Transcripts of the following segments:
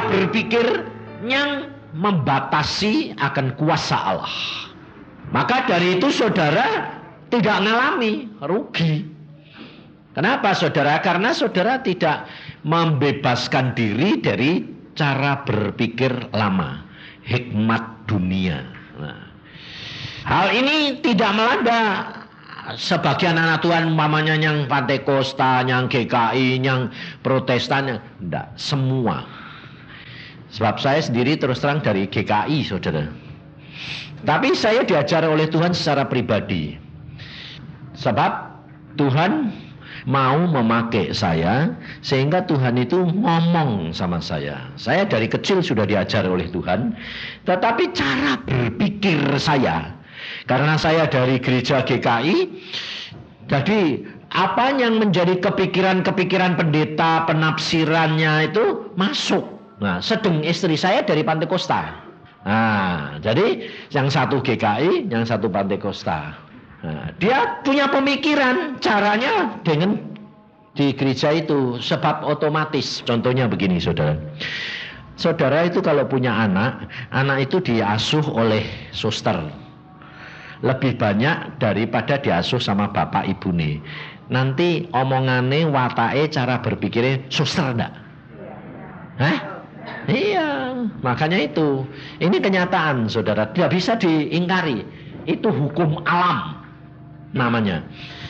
cara berpikir yang membatasi akan kuasa Allah. Maka dari itu saudara tidak mengalami rugi. Kenapa saudara? Karena saudara tidak membebaskan diri dari cara berpikir lama, hikmat dunia. Nah, hal ini tidak melanda sebagian anak Tuhan, umpamanya yang Pantekosta, yang GKI, yang Protestan, enggak, semua. Sebab saya sendiri terus terang dari GKI, saudara. Tapi saya diajar oleh Tuhan secara pribadi. Sebab Tuhan mau memakai saya, sehingga Tuhan itu ngomong sama saya. Saya dari kecil sudah diajar oleh Tuhan, tetapi cara berpikir saya, karena saya dari gereja GKI, jadi apa yang menjadi kepikiran-kepikiran pendeta, penafsirannya itu masuk. Nah, sedang istri saya dari Pantekosta. Nah, jadi yang satu GKI, yang satu Pantekosta. Nah, dia punya pemikiran caranya dengan di gereja itu, sebab otomatis. Contohnya begini, saudara. Saudara itu kalau punya anak itu diasuh oleh suster lebih banyak daripada diasuh sama bapak ibu nih. Nanti omongane, watake, cara berpikirnya suster enggak? Hah? Iya, makanya itu. Ini kenyataan, saudara. Tidak bisa diingkari. Itu hukum alam namanya.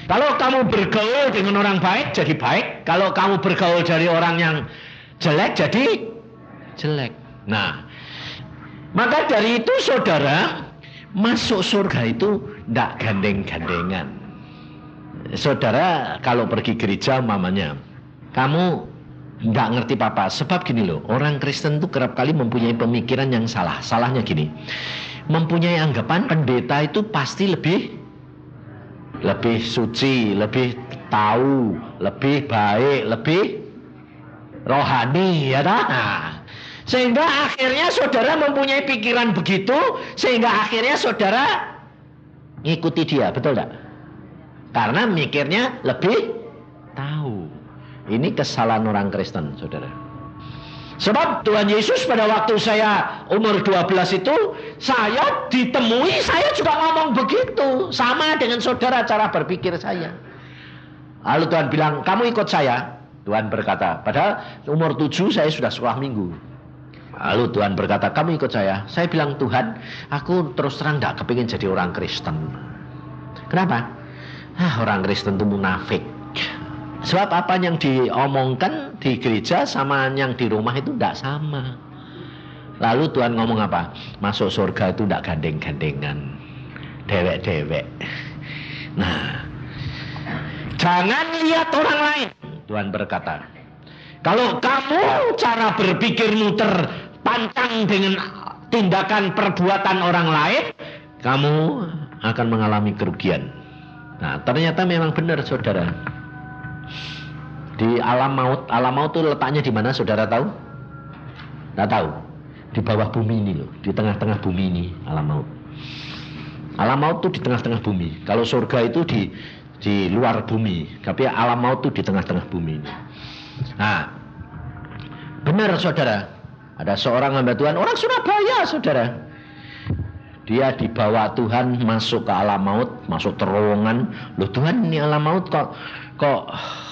Kalau kamu bergaul dengan orang baik, jadi baik. Kalau kamu bergaul dari orang yang jelek, jadi jelek. Nah, maka dari itu saudara, masuk surga itu tidak gandeng-gandengan. Saudara kalau pergi gereja umpamanya, kamu nggak ngerti apa-apa. Sebab gini loh, orang Kristen itu kerap kali mempunyai pemikiran yang salah. Salahnya gini, mempunyai anggapan pendeta itu pasti lebih suci, lebih tahu, lebih baik, lebih rohani, ya tak? Nah, sehingga akhirnya saudara mempunyai pikiran begitu, sehingga akhirnya saudara ngikuti dia, betul tak? Karena mikirnya lebih tahu. Ini kesalahan orang Kristen, saudara. Sebab Tuhan Yesus pada waktu saya umur 12 itu, saya ditemui, saya juga ngomong begitu. Sama dengan saudara cara berpikir saya. Lalu Tuhan bilang, kamu ikut saya. Tuhan berkata, padahal umur 7 saya sudah sekolah minggu. Lalu Tuhan berkata, kamu ikut saya. Saya bilang, Tuhan, aku terus terang gak kepingin jadi orang Kristen. Kenapa? Orang Kristen itu munafik. Sebab apa yang diomongkan di gereja sama yang di rumah itu tidak sama. Lalu Tuhan ngomong apa? Masuk surga itu tidak gandeng-gandengan, dewek-dewek. Nah, jangan lihat orang lain. Tuhan berkata, kalau kamu cara berpikirmu terpancang dengan tindakan perbuatan orang lain, kamu akan mengalami kerugian. Nah, ternyata memang benar, saudara. Di alam maut itu letaknya di mana, saudara tahu? Tidak tahu. Di bawah bumi ini loh, di tengah-tengah bumi ini alam maut. Alam maut itu di tengah-tengah bumi. Kalau surga itu di luar bumi, tapi alam maut itu di tengah-tengah bumi ini. Nah, benar saudara. Ada seorang hamba Tuhan, orang Surabaya, saudara. Dia dibawa Tuhan masuk ke alam maut, masuk terowongan. Loh Tuhan, ini alam maut kok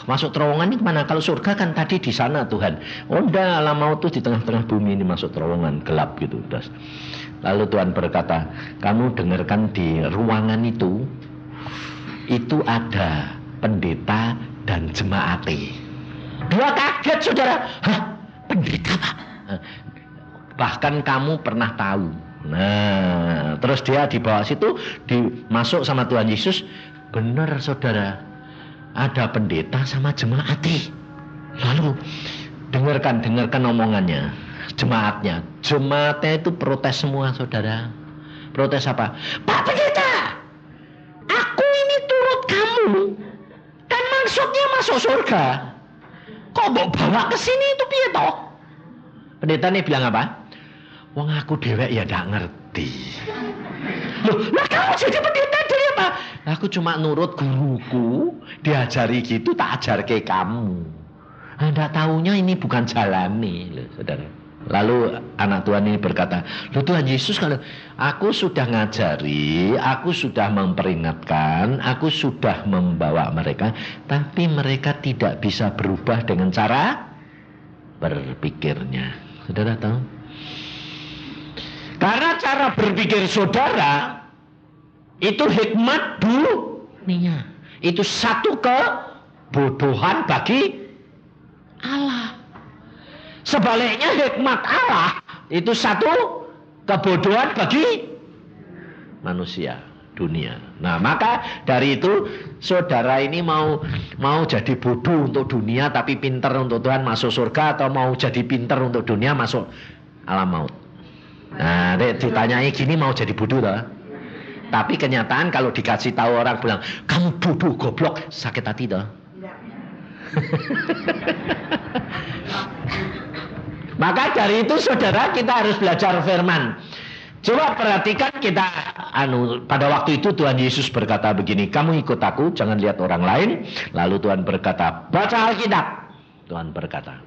masuk terowongan ini kemana? Kalau surga kan tadi di sana Tuhan. Oh enggak, alam maut itu di tengah-tengah bumi ini, masuk terowongan gelap gitu. Lalu Tuhan berkata, kamu dengarkan di ruangan itu ada pendeta dan jemaate. Dia kaget, saudara. Hah, pendeta Pak? Bahkan kamu pernah tahu. Nah, terus dia dibawa situ, dimasuk sama Tuhan Yesus. Benar, saudara. Ada pendeta sama jemaati. Lalu dengarkan omongannya. Jemaatnya itu protes semua, saudara. Protes apa? Pak pendeta, aku ini turut kamu, kan maksudnya masuk surga. Kok mau bawa ke sini itu piye toh? Pendeta ini bilang apa? Wong aku dewek ya gak ngerti. Loh, lah kamu jadi pendeta dari apa? Aku cuma nurut guruku, diajari gitu, tak ajar ke kamu. Anda tahunya ini bukan jalan nih, loh, saudara. Lalu anak Tuhan ini berkata, loh Tuhan Yesus, kalau aku sudah ngajari, aku sudah memperingatkan, aku sudah membawa mereka, tapi mereka tidak bisa berubah dengan cara berpikirnya. Saudara tahu? Karena cara berpikir saudara itu hikmat dunia. Itu satu kebodohan bagi Allah. Sebaliknya hikmat Allah itu satu kebodohan bagi manusia, dunia. Nah, maka dari itu saudara ini mau jadi bodoh untuk dunia tapi pintar untuk Tuhan masuk surga, atau mau jadi pintar untuk dunia masuk alam maut. Nah, ditanyai gini mau jadi bodoh toh? Tapi kenyataan kalau dikasih tahu orang bilang kamu bodoh goblok, sakit hati toh? Maka dari itu saudara, kita harus belajar firman. Coba perhatikan kita, pada waktu itu Tuhan Yesus berkata begini, kamu ikut aku, jangan lihat orang lain. Lalu Tuhan berkata, baca Alkitab. Tuhan berkata.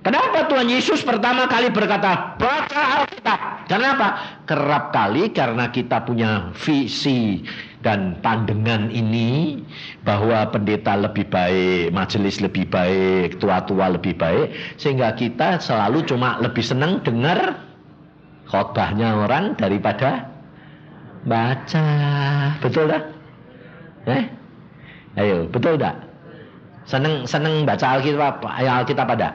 Kenapa Tuhan Yesus pertama kali berkata, baca Alkitab? Kenapa? Kerap kali karena kita punya visi dan pandangan ini bahwa pendeta lebih baik, majelis lebih baik, tua-tua lebih baik, sehingga kita selalu cuma lebih senang dengar khotbahnya orang daripada baca. Betul tak? Ayo, betul tak? Seneng baca Alkitab ada?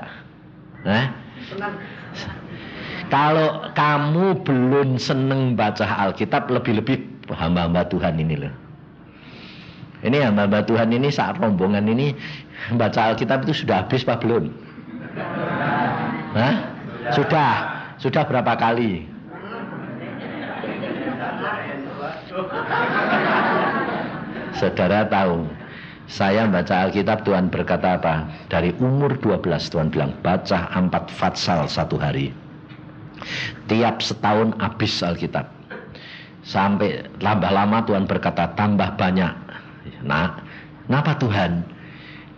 Kalau kamu belum seneng baca Alkitab, lebih-lebih hamba-hamba Tuhan ini loh. Ini hamba-hamba Tuhan ini saat rombongan ini baca Alkitab itu sudah habis apa belum? Sudah berapa kali? Saudara tahu, saya baca Alkitab, Tuhan berkata apa? Dari umur 12 Tuhan bilang, baca 4 fatsal satu hari. Tiap setahun habis Alkitab. Sampai tambah lama Tuhan berkata, tambah banyak. Nah, kenapa Tuhan?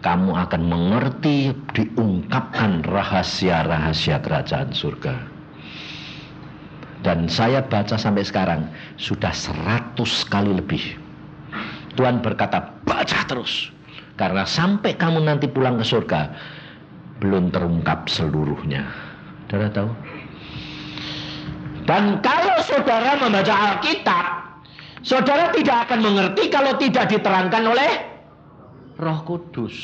Kamu akan mengerti, diungkapkan rahasia-rahasia kerajaan surga. Dan saya baca sampai sekarang sudah 100 kali lebih. Tuhan berkata, baca terus. Karena sampai kamu nanti pulang ke surga, belum terungkap seluruhnya. Saudara tahu? Dan kalau saudara membaca Alkitab, saudara tidak akan mengerti kalau tidak diterangkan oleh Roh Kudus.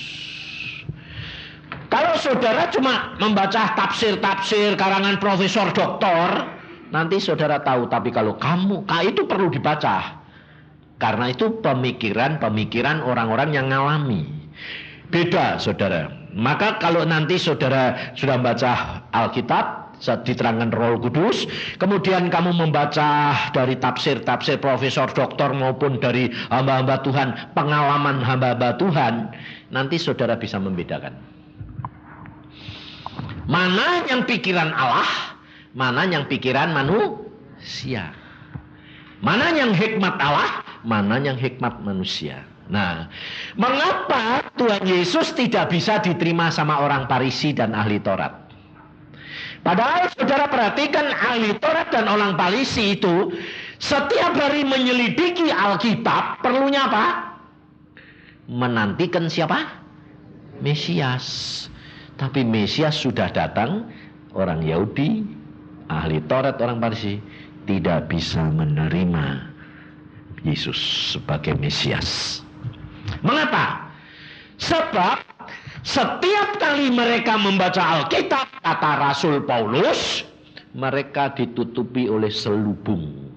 Kalau saudara cuma membaca tafsir-tafsir karangan profesor doktor, nanti saudara tahu. Tapi kalau itu perlu dibaca. Karena itu pemikiran orang-orang yang ngalami. Beda saudara. Maka kalau nanti saudara sudah membaca Alkitab, diterangkan Roh Kudus, kemudian kamu membaca dari tafsir-tafsir profesor doktor maupun dari hamba-hamba Tuhan, pengalaman hamba-hamba Tuhan, nanti saudara bisa membedakan mana yang pikiran Allah, mana yang pikiran manusia, mana yang hikmat Allah, mana yang hikmat manusia. Nah, mengapa Tuhan Yesus tidak bisa diterima sama orang Farisi dan ahli Taurat? Padahal saudara perhatikan, ahli Taurat dan orang Farisi itu setiap hari menyelidiki Alkitab, perlunya apa? Menantikan siapa? Mesias. Tapi Mesias sudah datang, orang Yahudi, ahli Taurat, orang Farisi tidak bisa menerima Yesus sebagai Mesias. Mengapa? Sebab setiap kali mereka membaca Alkitab, kata Rasul Paulus, mereka ditutupi oleh selubung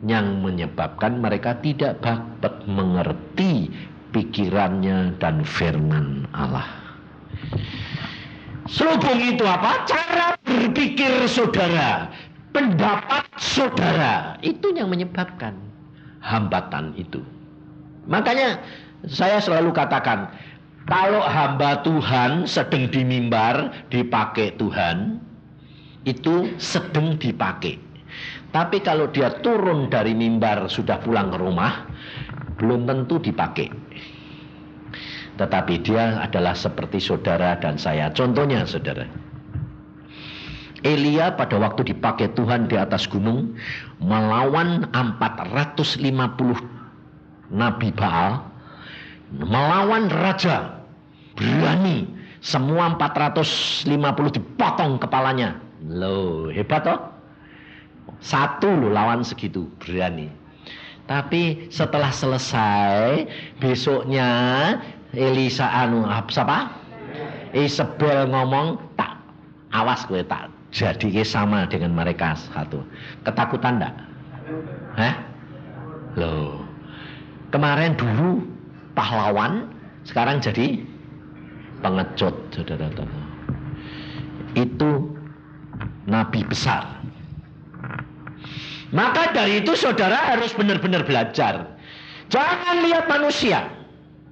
yang menyebabkan mereka tidak dapat mengerti pikirannya dan firman Allah. Selubung itu apa? Cara berpikir saudara, pendapat saudara, itu yang menyebabkan hambatan itu. Makanya saya selalu katakan, kalau hamba Tuhan sedang di mimbar dipakai Tuhan, itu sedang dipakai. Tapi kalau dia turun dari mimbar sudah pulang ke rumah, belum tentu dipakai. Tetapi dia adalah seperti saudara dan saya. Contohnya saudara, Elia pada waktu dipakai Tuhan di atas gunung melawan 450 Nabi Baal, melawan raja, berani, semua 450 dipotong kepalanya. Loh, hebat toh? Satu loh lawan segitu, berani. Tapi setelah selesai, besoknya Isabel ngomong, tak, awas gue tak jadi sama dengan mereka satu. Ketakutan enggak? Hah? Loh, kemarin dulu pahlawan, sekarang jadi pengecut, saudara-saudara. Itu nabi besar. Maka dari itu saudara harus benar-benar belajar. Jangan lihat manusia.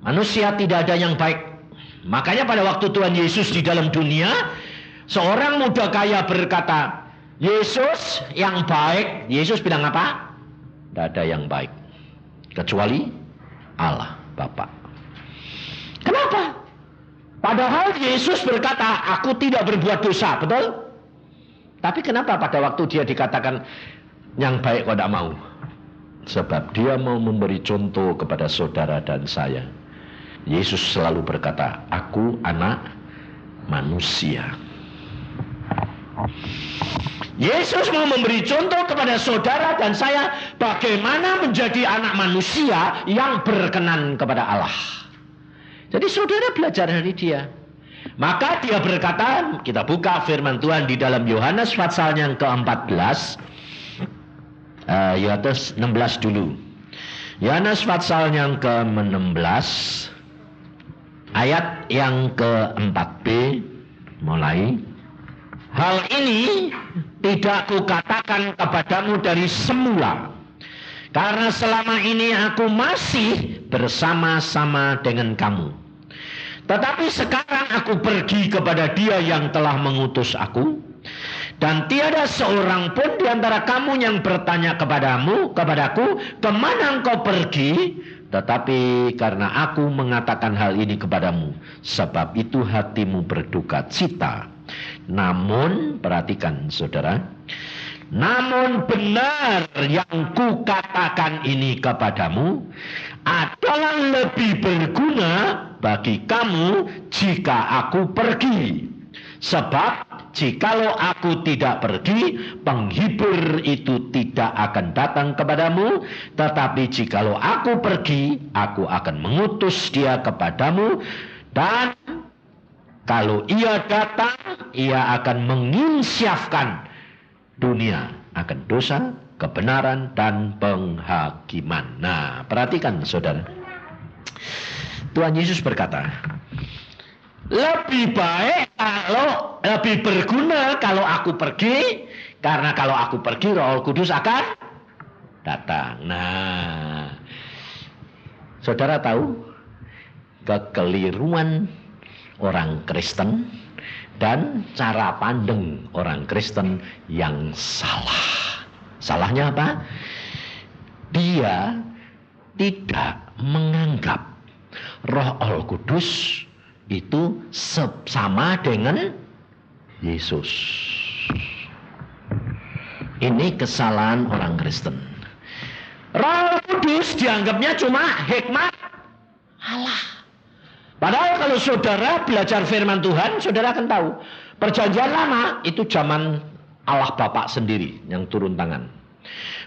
Manusia tidak ada yang baik. Makanya pada waktu Tuhan Yesus di dalam dunia, seorang muda kaya berkata, Yesus yang baik. Yesus bilang apa? Tidak ada yang baik kecuali Allah Bapa. Kenapa? Padahal Yesus berkata, aku tidak berbuat dosa, betul? Tapi kenapa pada waktu dia dikatakan yang baik kok tidak mau? Sebab dia mau memberi contoh kepada saudara dan saya. Yesus selalu berkata, aku anak manusia. Yesus mau memberi contoh kepada saudara dan saya bagaimana menjadi anak manusia yang berkenan kepada Allah. Jadi saudara belajar dari dia. Maka dia berkata, kita buka firman Tuhan di dalam Yohanes pasal yang ke-14. Yohanes 16 dulu. Yohanes pasal yang ke-16 ayat yang ke-4b mulai. Hal ini tidak kukatakan kepadamu dari semula, karena selama ini aku masih bersama-sama dengan kamu. Tetapi sekarang aku pergi kepada Dia yang telah mengutus aku, dan tiada seorang pun di antara kamu yang bertanya kepadaku, kemana engkau pergi? Tetapi karena aku mengatakan hal ini kepadamu, sebab itu hatimu berduka cita. Namun, perhatikan saudara, namun benar yang kukatakan ini kepadamu adalah lebih berguna bagi kamu jika aku pergi. Sebab jikalau aku tidak pergi, penghibur itu tidak akan datang kepadamu. Tetapi jikalau aku pergi, aku akan mengutus dia kepadamu. Dan kalau ia datang, ia akan menginsyafkan dunia akan dosa, kebenaran, dan penghakiman. Nah, perhatikan saudara. Tuhan Yesus berkata, lebih baik lebih berguna kalau aku pergi, karena kalau aku pergi Roh Kudus akan datang. Nah, saudara tahu kekeliruan orang Kristen dan cara pandang orang Kristen yang salah. Salahnya apa? Dia tidak menganggap Roh Kudus itu sama dengan Yesus. Ini kesalahan orang Kristen. Roh Kudus dianggapnya cuma hikmat Allah. Padahal kalau saudara belajar firman Tuhan, saudara akan tahu Perjanjian Lama itu zaman Allah Bapa sendiri yang turun tangan.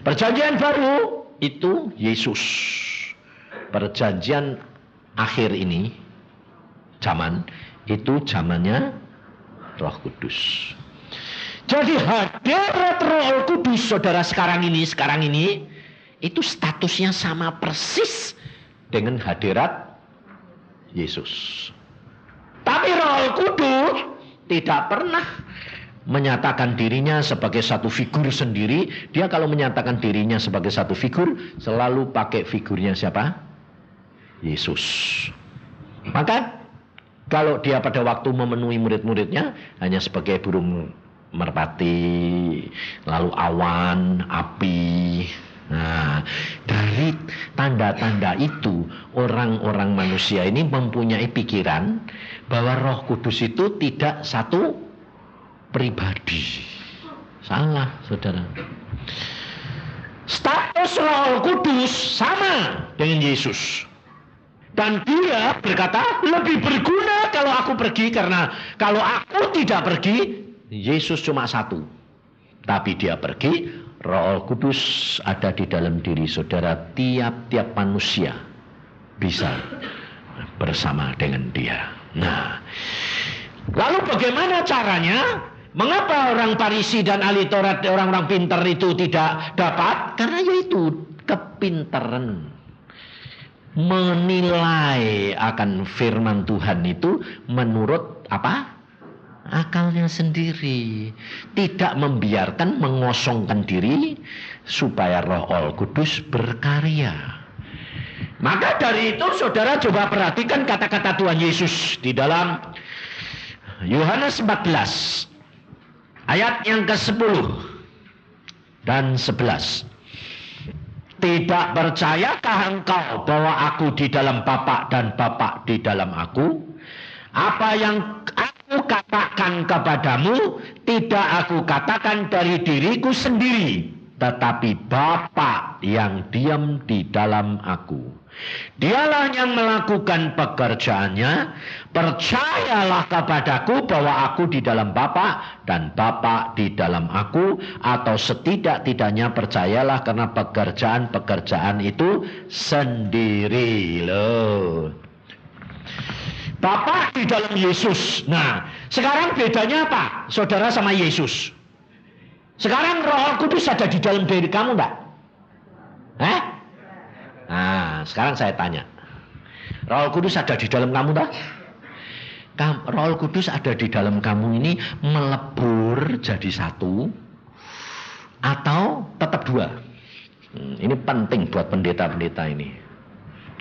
Perjanjian Baru itu Yesus. Perjanjian akhir ini zaman itu zamannya Roh Kudus. Jadi hadirat Roh Kudus saudara sekarang ini itu statusnya sama persis dengan hadirat Yesus. Tapi Roh Kudus tidak pernah menyatakan dirinya sebagai satu figur sendiri. Dia kalau menyatakan dirinya sebagai satu figur selalu pakai figurnya siapa? Yesus. Maka kalau dia pada waktu memenuhi murid-muridnya hanya sebagai burung merpati, lalu awan, api. Nah, dari tanda-tanda itu orang-orang manusia ini mempunyai pikiran bahwa Roh Kudus itu tidak satu pribadi. Salah, saudara. Status Roh Kudus sama dengan Yesus. Dan dia berkata, lebih berguna kalau aku pergi, karena kalau aku tidak pergi, Yesus cuma satu. Tapi dia pergi, Roh Kudus ada di dalam diri saudara. Tiap-tiap manusia bisa bersama dengan dia. Nah, lalu bagaimana caranya? Mengapa orang Farisi dan ahli Taurat, orang-orang pintar itu tidak dapat? Karena yaitu kepintaran menilai akan firman Tuhan itu menurut apa? Akalnya sendiri. Tidak membiarkan mengosongkan diri supaya Roh Kudus berkarya. Maka dari itu saudara coba perhatikan kata-kata Tuhan Yesus di dalam Yohanes 14 ayat yang ke-10 dan 11. Tidak percayakah engkau bahwa aku di dalam Bapa dan Bapa di dalam aku? Apa yang aku katakan kepadamu tidak aku katakan dari diriku sendiri, tetapi Bapa yang diam di dalam aku. Dialah yang melakukan pekerjaannya. Percayalah kepadaku bahwa aku di dalam Bapa dan Bapa di dalam aku, atau setidak-tidaknya percayalah karena pekerjaan-pekerjaan itu sendiri loh. Bapa di dalam Yesus. Nah, sekarang bedanya apa, saudara, sama Yesus? Sekarang Roh Kudus ada di dalam diri kamu enggak? Nah, sekarang saya tanya. Roh Kudus ada di dalam kamu tak? Roh Kudus ada di dalam kamu ini melebur jadi satu atau tetap dua? Ini penting buat pendeta-pendeta ini.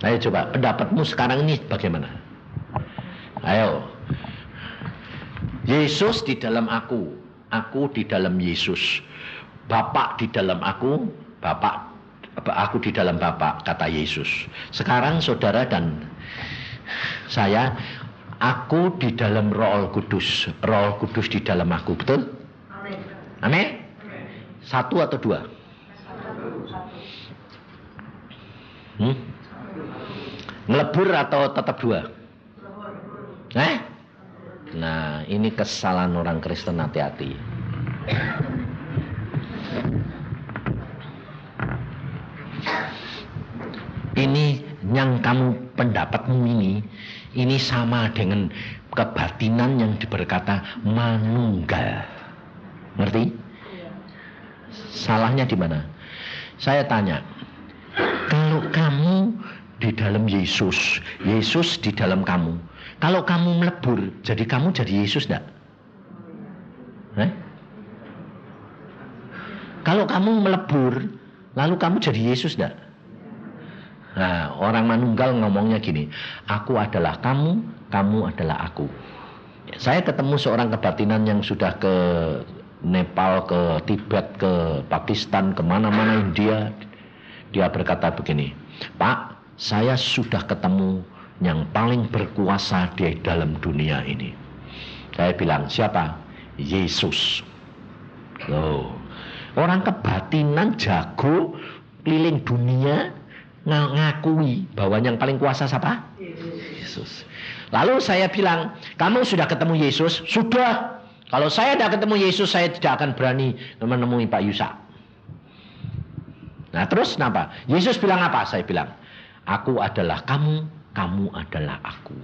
Ayo coba pendapatmu sekarang ini bagaimana? Ayo. Yesus di dalam aku di dalam Yesus. Bapa di dalam aku di dalam Bapa, kata Yesus. Sekarang saudara dan saya, aku di dalam Roh Kudus di dalam aku, betul? Amin. Satu atau dua? Ngelebur atau tetap dua? Nah, ini kesalahan orang Kristen, hati-hati. Ini yang kamu pendapatmu ini sama dengan kebatinan yang berkata manunggal. Ngerti? Salahnya di mana? Saya tanya, kalau kamu di dalam Yesus, Yesus di dalam kamu, kalau kamu melebur, jadi kamu jadi Yesus enggak? Kalau kamu melebur, lalu kamu jadi Yesus enggak? Nah, orang manunggal ngomongnya gini, aku adalah kamu, kamu adalah aku. Saya ketemu seorang kebatinan yang sudah ke Nepal, ke Tibet, ke Pakistan, kemana-mana India. Dia berkata begini, Pak, saya sudah ketemu yang paling berkuasa di dalam dunia ini. Saya bilang, siapa? Yesus. Loh, orang kebatinan jago keliling dunia ngakui bahwa yang paling kuasa siapa? Yesus. Lalu saya bilang, kamu sudah ketemu Yesus? Sudah. Kalau saya tidak ketemu Yesus, saya tidak akan berani menemui Pak Yusak. Nah, terus kenapa? Yesus bilang apa? Saya bilang, aku adalah kamu, kamu adalah aku.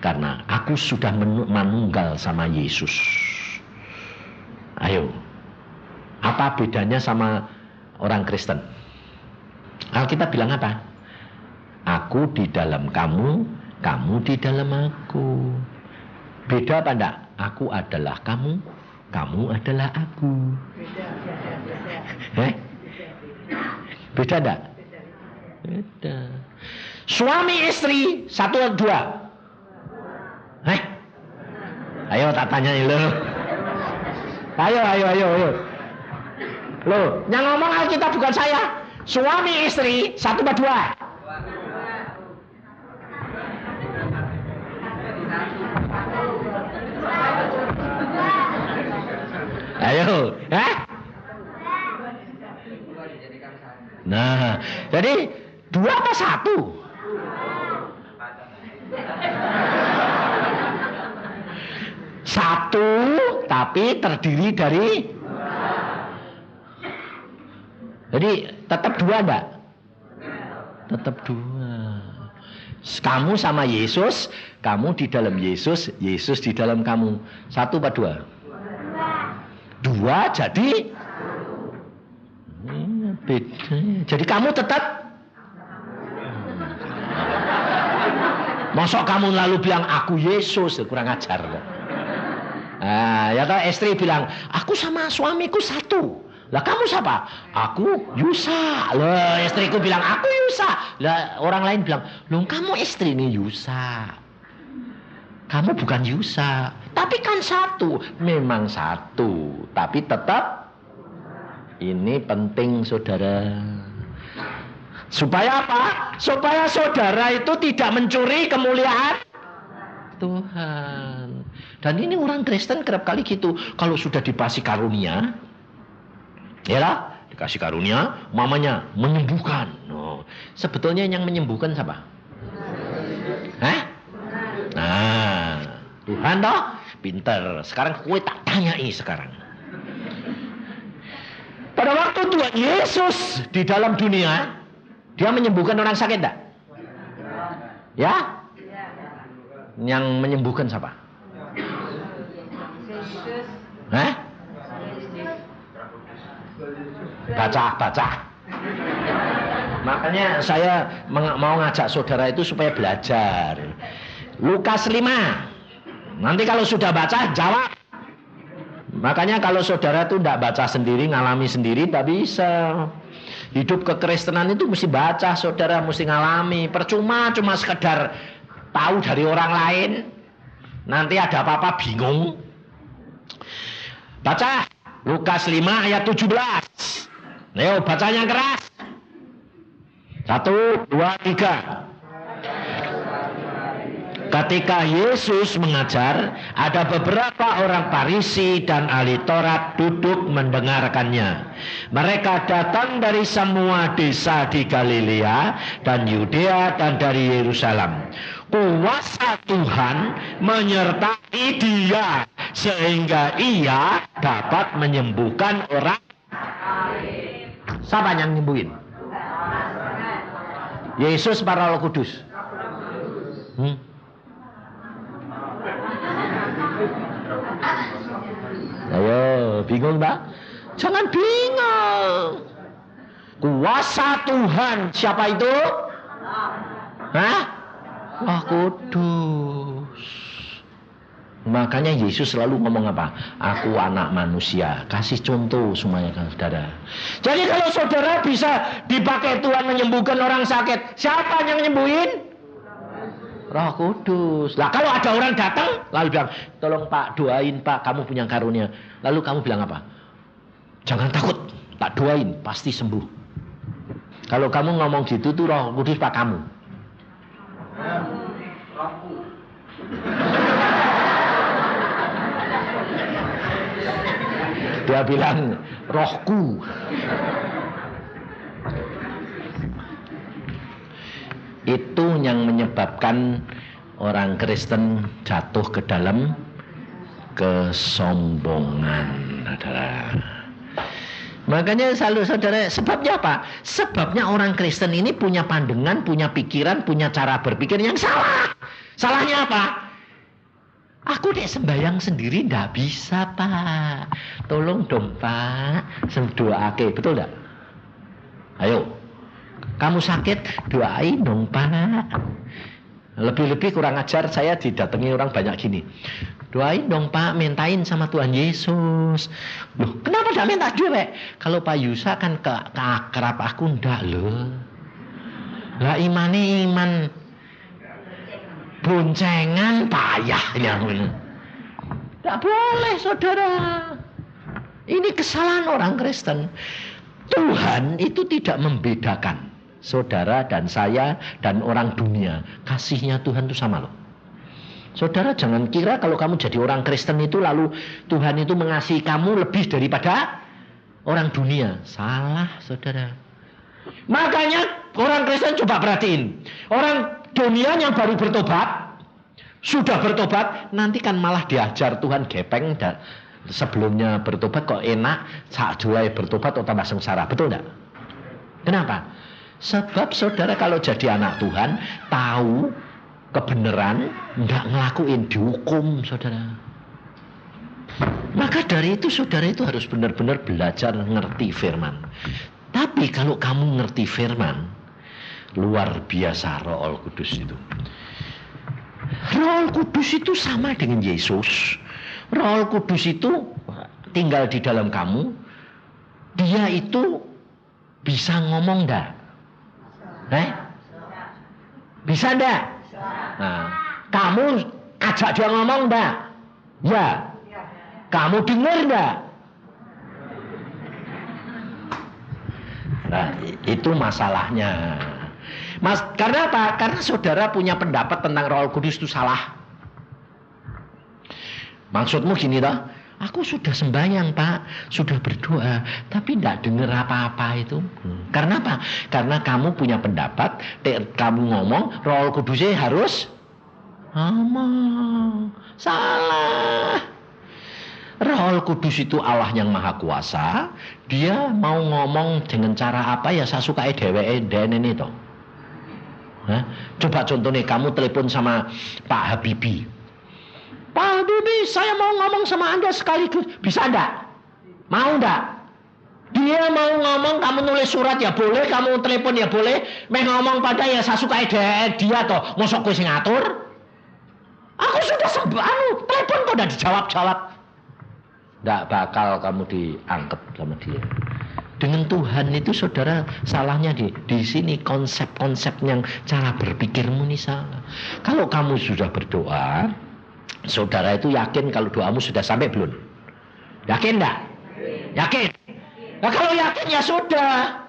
Karena aku sudah manunggal sama Yesus. Ayo, apa bedanya sama orang Kristen? Alkitab bilang apa? Aku di dalam kamu, kamu di dalam aku. Beda apa enggak? Aku adalah kamu, kamu adalah aku. Beda enggak? Beda. Suami istri, satu atau dua? Ayo tak tanya lo. Ayo. Loh, yang ngomong Alkitab bukan saya. Suami istri, satu atau dua? Ayo, Nah, jadi 2 apa 1? Satu, tapi terdiri dari. Jadi tetap 2 enggak? Tetap 2. Kamu sama Yesus, kamu di dalam Yesus, Yesus di dalam kamu. 1 apa 2? 2 jadi beda. Jadi kamu tetap. Masa kamu lalu bilang aku Yesus, kurang ajar. Nah, ya toh istri bilang, aku sama suamiku 1. Lah kamu siapa? Aku Yusa. Lah istriku bilang aku Yusa. Lah orang lain bilang, "Loh kamu istri ini Yusa. Kamu bukan Yusa." Tapi kan 1. Memang 1, tapi tetap ini penting saudara. Supaya apa? Supaya saudara itu tidak mencuri kemuliaan Tuhan. Dan ini orang Kristen kerap kali gitu. Kalau sudah dikasih karunia, ya lah, dikasih karunia, mamanya menyembuhkan. No. Sebetulnya yang menyembuhkan siapa? Hah? Nah, Tuhan toh, pinter. Sekarang kue tak tanyai sekarang. Pada waktu Tuhan Yesus di dalam dunia, dia menyembuhkan orang sakit enggak? Ya? Yang menyembuhkan siapa? Hah? Baca. Makanya saya mau ngajak saudara itu supaya belajar. Lukas 5. Nanti kalau sudah baca, jawab. Makanya kalau saudara itu tidak baca sendiri, ngalami sendiri, tidak bisa. Hidup kekristenan itu mesti baca, saudara mesti ngalami. Percuma cuma sekedar tahu dari orang lain. Nanti ada apa-apa bingung. Baca Lukas 5 ayat 17. Ayo bacanya keras. 1, 2, 3. Ketika Yesus mengajar, ada beberapa orang Farisi dan ahli Taurat duduk mendengarkannya. Mereka datang dari semua desa di Galilea dan Yudea dan dari Yerusalem. Kuasa Tuhan menyertai dia sehingga ia dapat menyembuhkan orang. Siapa yang nyembuhin? Yesus para Roh Kudus? Ayo, bingung Mbak? Jangan bingung. Kuasa Tuhan siapa itu? Hah? Roh Kudus. Makanya Yesus selalu ngomong apa? Aku anak manusia. Kasih contoh semuanya kan saudara. Jadi kalau saudara bisa dipakai Tuhan menyembuhkan orang sakit, siapa yang nyembuhin? Roh Kudus. Lah kalau ada orang datang lalu bilang, tolong Pak doain Pak, kamu punya karunia. Lalu kamu bilang apa? Jangan takut, tak doain pasti sembuh. Kalau kamu ngomong gitu tuh Roh Kudus Pak kamu. Dia bilang rohku. Itu yang menyebabkan orang Kristen jatuh ke dalam kesombongan, saudara. Makanya selalu saudara, sebabnya apa? Sebabnya orang Kristen ini punya pandangan, punya pikiran, punya cara berpikir yang salah. Salahnya apa? Aku dek sembahyang sendiri ndak bisa Pak. Tolong dong Pak, doake, betul ndak? Ayo. Kamu sakit, doain dong Pak. Lebih-lebih kurang ajar, saya didatangi orang banyak gini. Doain dong Pak, mintain sama Tuhan Yesus. Loh, kenapa tidak minta doa? Kalau Pak Yusa kan ke akrab aku ndak loh. Lah imane iman boncengan payah yang ini. Tidak boleh saudara. Ini kesalahan orang Kristen. Tuhan itu tidak membedakan saudara dan saya dan orang dunia. Kasihnya Tuhan itu sama loh. Saudara jangan kira kalau kamu jadi orang Kristen itu lalu Tuhan itu mengasihi kamu lebih daripada orang dunia. Salah saudara. Makanya orang Kristen coba perhatiin. Orang dunia yang baru bertobat, sudah bertobat, nanti kan malah diajar Tuhan gepeng. Sebelumnya bertobat kok enak, saat mulai bertobat kok tambah sengsara. Betul enggak? Kenapa? Sebab saudara kalau jadi anak Tuhan, tahu kebenaran, enggak ngelakuin, dihukum saudara. Maka dari itu saudara itu harus benar-benar belajar ngerti firman. Tapi kalau kamu ngerti firman, luar biasa Roh Kudus itu. Roh Kudus itu sama dengan Yesus. Roh Kudus itu tinggal di dalam kamu. Dia itu bisa ngomong enggak? Bisa enggak? Nah, kamu ajak dia ngomong enggak? Ya. Kamu dengar enggak? Nah, itu masalahnya. Karena apa? Karena saudara punya pendapat tentang Roh Kudus itu salah. Maksudmu gini toh? Aku sudah sembahyang Pak, sudah berdoa, tapi tidak dengar apa-apa itu. Karena apa? Karena kamu punya pendapat, kamu ngomong, Roh Kudusnya harus ngomong. Salah. Roh Kudus itu Allah yang maha kuasa. Dia mau ngomong dengan cara apa ya saya suka dheweke dene to. Coba contohnya kamu telepon sama Pak Habibie. Pak Habibie, saya mau ngomong sama Anda sekaligus. Bisa enggak? Mau enggak? Dia mau ngomong, kamu nulis surat ya boleh, kamu telepon ya boleh. Meh ngomong pada ya saya suka dia toh. Mosok kowe sing ngatur? Aku sudah telepon kok udah dijawab-jawab. Tidak bakal kamu diangkat sama dia. Dengan Tuhan itu saudara salahnya di sini konsep-konsep yang cara berpikirmu ini salah. Kalau kamu sudah berdoa, saudara itu yakin kalau doamu sudah sampai belum? Yakin enggak? Yakin? Nah kalau yakin ya sudah.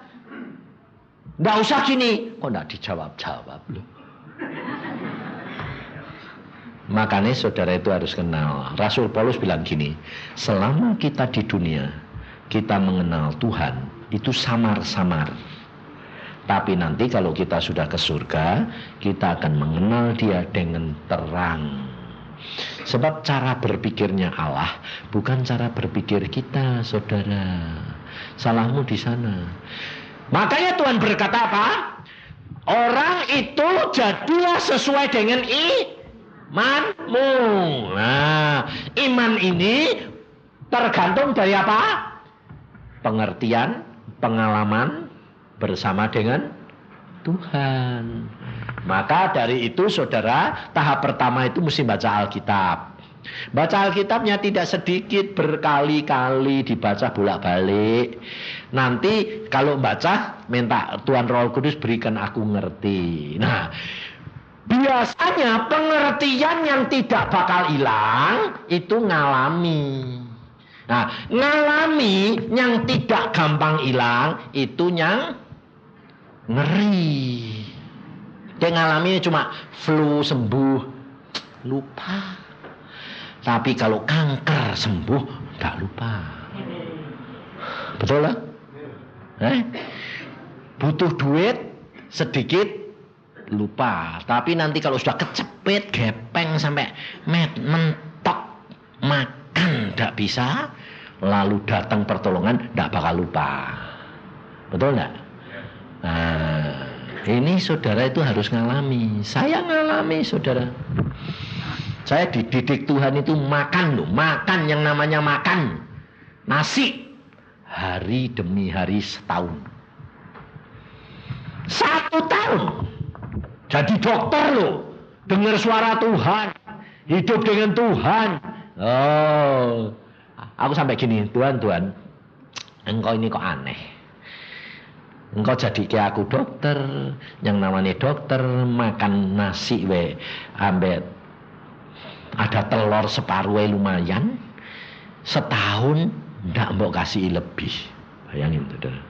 Enggak usah gini. Kok enggak dijawab-jawab loh? Makanya saudara itu harus kenal. Rasul Paulus bilang gini, selama kita di dunia, kita mengenal Tuhan, itu samar-samar. Tapi nanti kalau kita sudah ke surga, kita akan mengenal Dia dengan terang. Sebab cara berpikirnya Allah bukan cara berpikir kita, saudara. Salahmu di sana. Makanya Tuhan berkata apa? Orang itu jadilah sesuai dengan imanmu. Nah, iman ini tergantung dari apa? Pengertian, pengalaman bersama dengan Tuhan. Maka dari itu saudara, tahap pertama itu mesti baca Alkitab. Baca Alkitabnya tidak sedikit, berkali-kali dibaca bolak-balik. Nanti kalau baca, minta Tuhan Roh Kudus berikan aku ngerti. Nah, biasanya pengertian yang tidak bakal hilang itu ngalami. Nah, ngalami yang tidak gampang hilang itu yang ngeri. Dia ngalami cuma flu sembuh, lupa. Tapi kalau kanker sembuh, tak lupa. Betul lah? Butuh duit sedikit, lupa. Tapi nanti kalau sudah kecepit, gepeng sampai mentok makan tidak bisa, lalu datang pertolongan, tidak bakal lupa. Betul nggak? Nah, ini saudara itu harus ngalami. Saya ngalami saudara. Saya dididik Tuhan itu makan loh, makan yang namanya makan nasi hari demi hari setahun. 1 tahun jadi dokter loh, dengar suara Tuhan, hidup dengan Tuhan. Oh, aku sampai gini, Tuhan, engkau ini kok aneh. Engkau jadi kayak aku dokter, yang namanya dokter makan nasi ambek ada telur separuh lumayan, setahun ndak mbok kasih lebih. Bayangin saudara.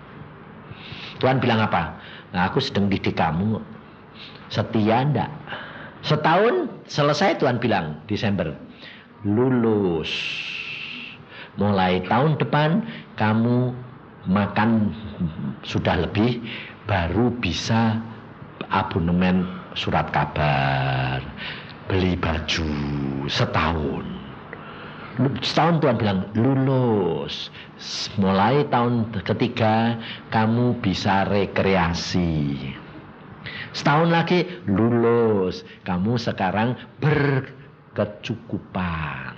Tuhan bilang apa? Nah, aku sedang didik kamu, setia ndak? Setahun selesai Tuhan bilang Desember, lulus. Mulai tahun depan kamu makan sudah lebih baru bisa abonemen surat kabar, beli baju setahun. Setahun Tuhan bilang lulus. Mulai tahun ketiga kamu bisa rekreasi. Setahun lagi lulus. Kamu sekarang berkecukupan.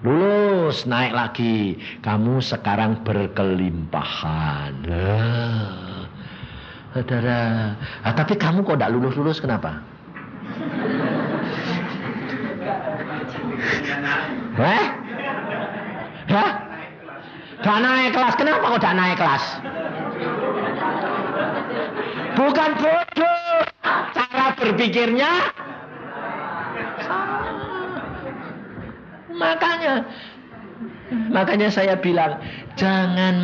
Lulus, naik lagi. Kamu sekarang berkelimpahan. Saudara, tapi kamu kok tidak lulus-lulus, kenapa? Gak naik kelas, kenapa kok gak naik kelas? Bukan bodoh, cara berpikirnya makanya saya bilang jangan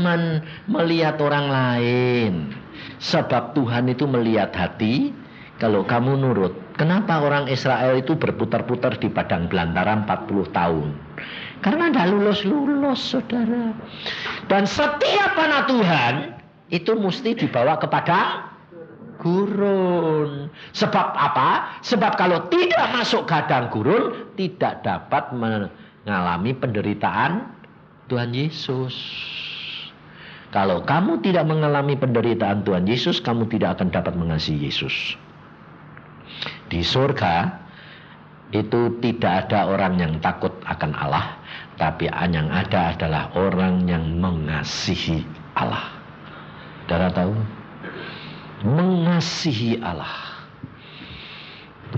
melihat orang lain, sebab Tuhan itu melihat hati. Kalau kamu nurut, kenapa orang Israel itu berputar-putar di padang belantara 40 tahun? Karena tidak lulus-lulus, saudara. Dan setiap anak Tuhan itu mesti dibawa kepada gurun. Sebab apa? Sebab kalau tidak masuk padang gurun, tidak dapat mengalami penderitaan Tuhan Yesus. Kalau kamu tidak mengalami penderitaan Tuhan Yesus, kamu tidak akan dapat mengasihi Yesus. Di surga itu tidak ada orang yang takut akan Allah, tapi yang ada adalah orang yang mengasihi Allah. Saudara tahu? Mengasihi Allah.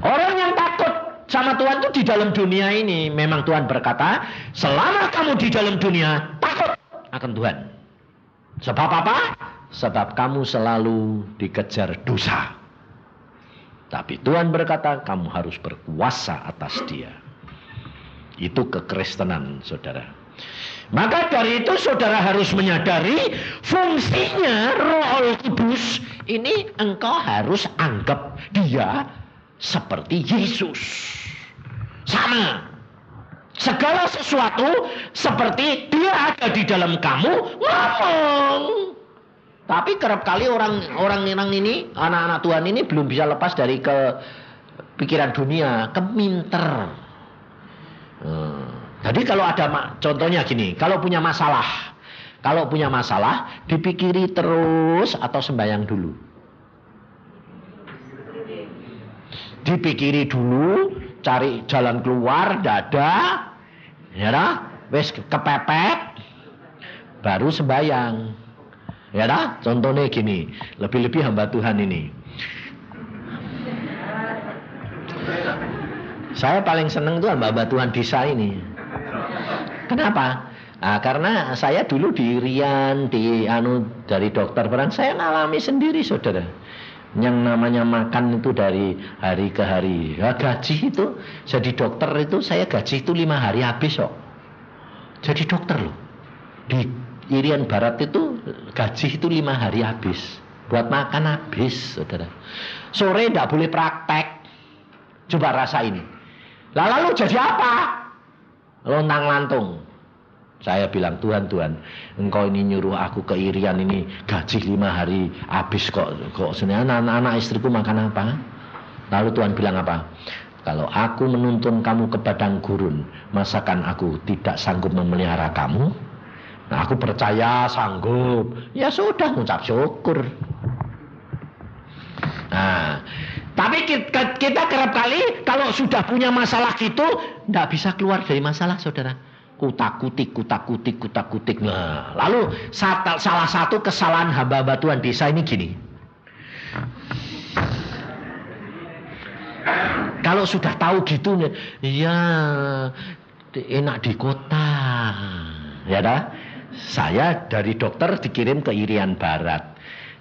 Orang yang takut sama Tuhan itu di dalam dunia ini. Memang Tuhan berkata, selama kamu di dalam dunia takut akan Tuhan. Sebab apa? Sebab kamu selalu dikejar dosa. Tapi Tuhan berkata, kamu harus berkuasa atas dia. Itu kekristenan, saudara. Maka dari itu saudara harus menyadari fungsinya Roh Kudus ini. Engkau harus anggap dia seperti Yesus. Sama. Segala sesuatu seperti dia ada di dalam kamu, ngomong. Tapi kerap kali orang ini, anak-anak Tuhan ini belum bisa lepas dari pikiran dunia, keminter. Jadi kalau ada, contohnya gini, kalau punya masalah dipikiri terus atau sembahyang dulu? Dipikiri dulu, cari jalan keluar, dada, ya, wes kepepet, baru sembahyang. Ya dah, contohnya gini, lebih-lebih hamba Tuhan ini. Saya paling seneng tuh hamba Tuhan desa ini. Kenapa? Karena saya dulu di Rian, dari dokter perang, saya ngalami sendiri, saudara. Yang namanya makan itu dari hari ke hari. Gaji itu, jadi dokter itu, saya gaji itu 5 hari habis kok. Jadi dokter loh. Di Irian Barat itu gaji itu 5 hari habis. Buat makan habis, saudara. Sore tidak boleh praktek. Coba rasain. Lalu jadi apa? Lontang-lantung. Saya bilang, Tuhan, engkau ini nyuruh aku ke Irian ini gaji 5 hari habis kok anak-anak istriku makan apa? Lalu Tuhan bilang apa? Kalau aku menuntun kamu ke padang gurun, masakan aku tidak sanggup memelihara kamu? Nah, aku percaya sanggup. Ya sudah, mengucap syukur. Nah, tapi kita kerap kali kalau sudah punya masalah gitu, tidak bisa keluar dari masalah, saudara. Kutak-kutik. Nah, lalu salah satu kesalahan hamba-hamba Tuhan desa ini gini. Kalau sudah tahu gitu, ya enak di kota, ya dah. Saya dari dokter dikirim ke Irian Barat,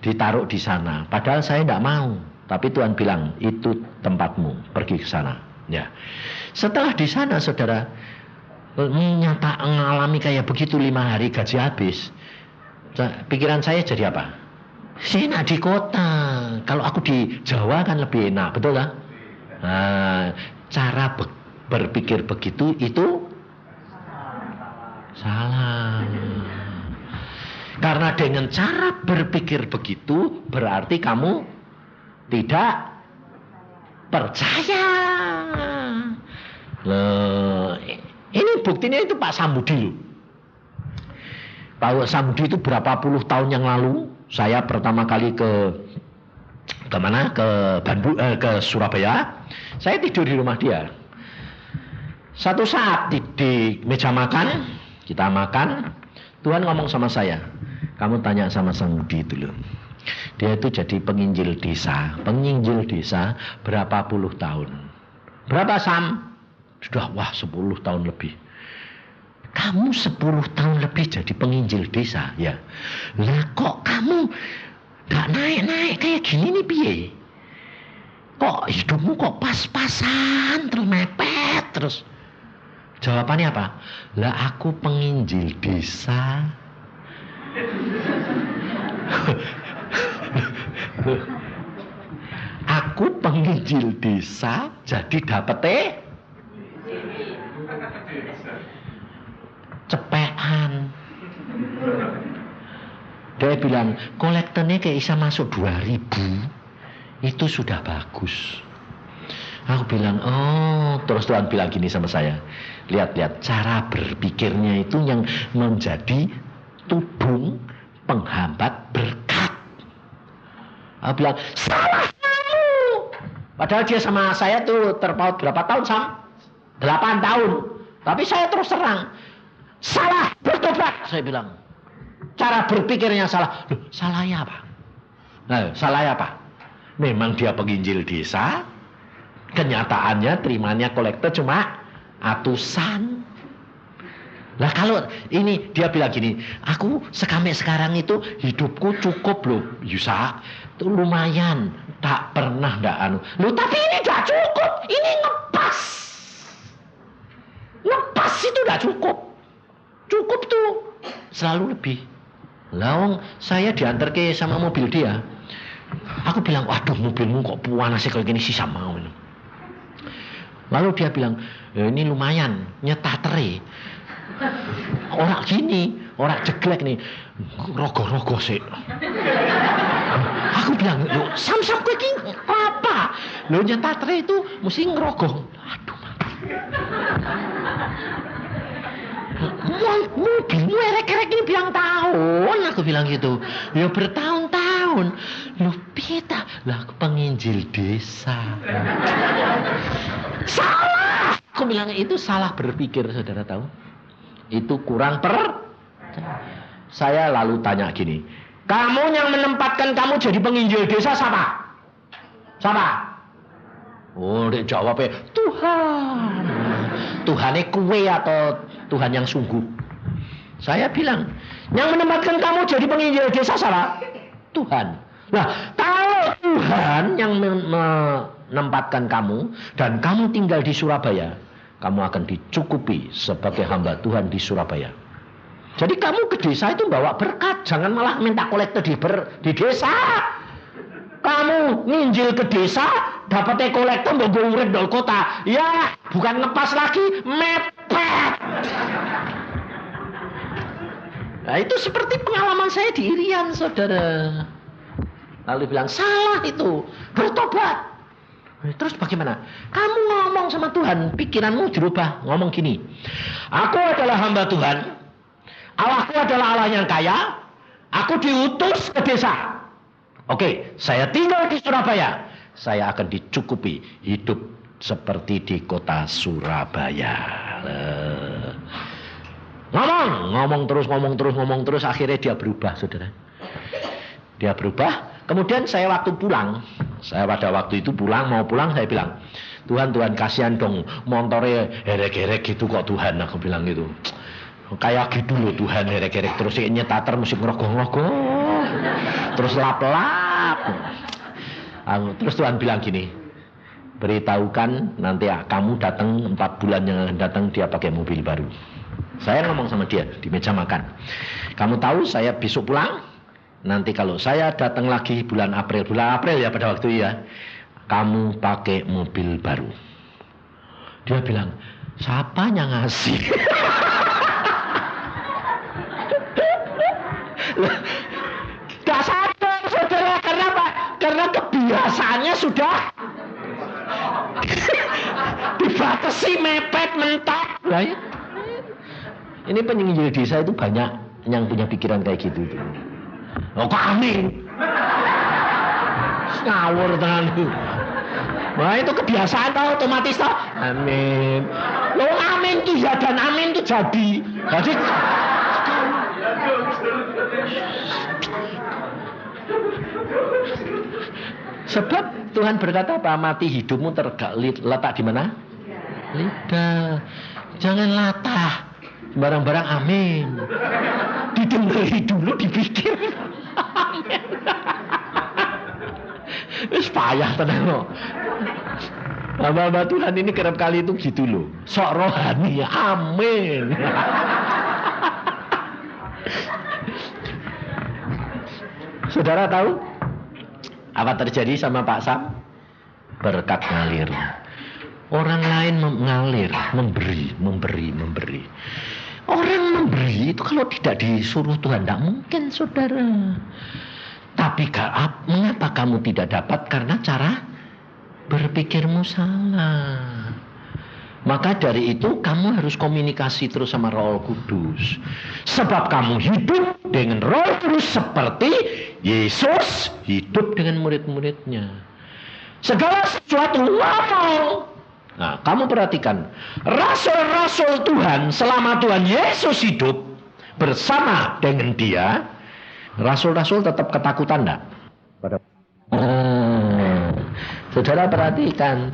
ditaruh di sana. Padahal saya tidak mau, tapi Tuhan bilang itu tempatmu, pergi ke sana. Ya. Setelah di sana, saudara, mengalami kayak begitu 5 hari gaji habis. Pikiran saya jadi apa? Saya enak di kota. Kalau aku di Jawa kan lebih enak, betul kan? Nah, cara berpikir begitu itu salah. Karena dengan cara berpikir begitu berarti kamu tidak percaya. Loh, ini buktinya itu Pak Sambudi loh. Pak Sambudi itu berapa puluh tahun yang lalu saya pertama kali ke mana? Ke Bandung, ke Surabaya. Saya tidur di rumah dia. Satu saat di meja makan, kita makan, Tuhan ngomong sama saya, kamu tanya sama Sambudi itu loh. Dia itu jadi penginjil desa berapa puluh tahun. Berapa Sam? Sudah 10 tahun lebih. Kamu 10 tahun lebih jadi penginjil desa, ya. Lah kok kamu gak naik-naik kayak gini nih piye? Kok hidupmu kok pas-pasan terus mepet terus? Jawabannya apa? Lah aku penginjil desa. Aku penginjil desa jadi dapete cepean. Dia bilang kolektornya kayak bisa masuk 2000, itu sudah bagus. Aku bilang terus Tuhan bilang gini sama saya, lihat cara berpikirnya itu yang menjadi tudung penghambat berkat. Aku bilang salah kamu. Padahal dia sama saya tuh terpaut berapa tahun Sam? 8 tahun. Tapi saya terus terang salah, bertobat. Saya bilang cara berpikirnya salah. Loh, salahnya apa? Nah, salahnya apa? Memang dia penginjil desa, kenyataannya terimanya kolektor cuma atusan. Lah kalau ini dia bilang gini, aku sampai sekarang itu hidupku cukup loh, Yusa, itu lumayan, tak pernah ndak anu. Loh tapi ini ndak cukup, ini ngepas itu ndak cukup. Cukup tuh selalu lebih. Lah saya diantar ke sama mobil dia. Aku bilang, waduh mobilmu kok panas kayak gini sih sama. Lalu dia bilang, ini lumayan nyetateri. Orang gini, orang jeglek nih, rogoh-rogoh sih. Aku bilang, lo sam-sam kowe iki apa? Lo nyetateri itu mesti ngerogoh. Aduh. Mobilmu erek-erek ini bilang tahun, aku bilang gitu. Ya bertahun-tahun. Loh pita, lah aku penginjil desa. Salah. Aku bilang itu salah berpikir, saudara tahu. Itu kurang Saya lalu tanya gini, kamu yang menempatkan kamu jadi penginjil desa siapa? Siapa? Oh, dia jawabnya Tuhan. Tuhannya kue atau Tuhan yang sungguh? Saya bilang, yang menempatkan kamu jadi penginjil desa siapa? Tuhan. Nah, kalau Tuhan yang menempatkan kamu dan kamu tinggal di Surabaya, kamu akan dicukupi sebagai hamba Tuhan di Surabaya. Jadi kamu ke desa itu bawa berkat, jangan malah minta kolektor di desa. Kamu nginjil ke desa, dapatnya kolektor mau urip dol kota. Ya, bukan ngepas lagi, mepet. Nah, itu seperti pengalaman saya di Irian, saudara. Lalu bilang, salah itu, bertobat. Terus bagaimana? Kamu ngomong sama Tuhan, pikiranmu dirubah. Ngomong gini, aku adalah hamba Tuhan, Allahku adalah Allah yang kaya, aku diutus ke desa. Oke, saya tinggal di Surabaya, saya akan dicukupi hidup seperti di kota Surabaya. Ngomong terus, akhirnya dia berubah, saudara. Dia berubah. Kemudian saya waktu pulang, saya pada waktu itu mau pulang, saya bilang, Tuhan kasihan dong, montore herek-herek gitu kok Tuhan, aku bilang gitu. Kayak gitu loh Tuhan, herek-herek terus nyetater musik ngerogoh-ngerogoh, terus lap-lap. Terus Tuhan bilang gini, beritahukan nanti kamu datang 4 bulan yang akan datang dia pakai mobil baru. Saya ngomong sama dia di meja makan, kamu tahu saya besok pulang, nanti kalau saya datang lagi bulan April ya pada waktu itu ya, kamu pakai mobil baru. Dia bilang, siapa yang ngasih? Tidak sadar saudara, karena apa? Karena kebiasaannya sudah dibatasi, mepet, mentok. Ini penyinggil desa itu banyak yang punya pikiran kayak gitu. Oh, kok amin? Ngawur tenan itu. Wah, itu kebiasaan tau, otomatis tau. Amin. Lo amin tuh ya, dan amin tuh jadi. Jadi sebab Tuhan berkata apa? Mati hidupmu letak di mana? Lidah. Jangan latah barang-barang amin. Didengari dulu, dipikir. Wis payah tenan kok. Hamba-hamba Tuhan ini kerap kali itu gitu loh. Sok rohani, amin. Saudara tahu apa terjadi sama Pak Sam? Berkat ngalir. Orang lain mengalir, memberi. Orang memberi itu kalau tidak disuruh Tuhan, tidak mungkin, saudara. Tapi mengapa kamu tidak dapat? Karena cara berpikirmu salah. Maka dari itu kamu harus komunikasi terus sama Roh Kudus. Sebab kamu hidup dengan Roh Kudus seperti Yesus hidup dengan murid-muridnya. Segala sesuatu ngomong. Nah, kamu perhatikan, rasul-rasul Tuhan selama Tuhan Yesus hidup bersama dengan dia, rasul-rasul tetap ketakutan enggak? Saudara perhatikan,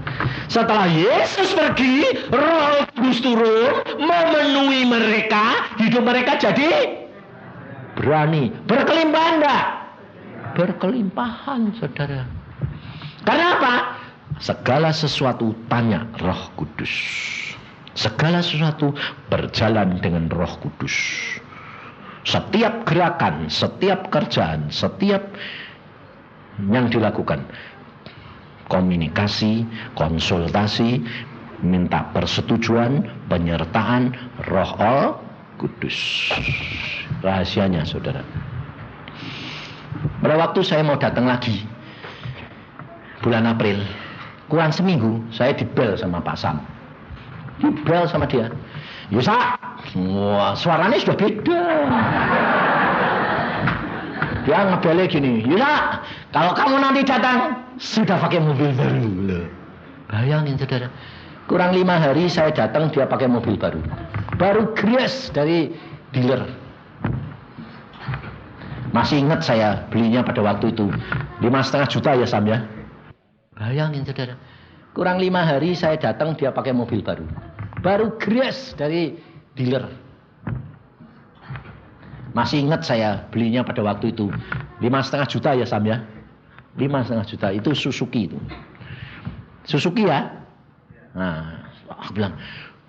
setelah Yesus pergi, Roh Kudus turun memenuhi mereka, hidup mereka jadi berani. Berkelimpahan enggak? Berkelimpahan, saudara. Karena apa? Segala sesuatu tanya Roh Kudus. Segala sesuatu berjalan dengan Roh Kudus. Setiap gerakan, setiap kerjaan, setiap yang dilakukan, komunikasi, konsultasi, minta persetujuan, penyertaan Roh Kudus. Rahasianya, saudara. Pada waktu saya mau datang lagi bulan April, kurang seminggu, saya dibel sama Pak Sam. Dibel sama dia. Yusa, wah, suaranya sudah beda. Dia ngebelnya gini, Yusa, kalau kamu nanti datang sudah pakai mobil baru. Bayangin, saudara, kurang 5 hari saya datang, dia pakai mobil baru. Baru gres dari dealer. Masih ingat saya belinya pada waktu itu 5,5 juta ya, Sam ya. Bayangin, saudara, kurang 5 hari saya datang, dia pakai mobil baru. Baru gres dari dealer. Masih ingat saya belinya pada waktu itu 5,5 juta ya, Sam ya. 5,5 juta itu Suzuki itu. Suzuki ya. Nah, aku bilang,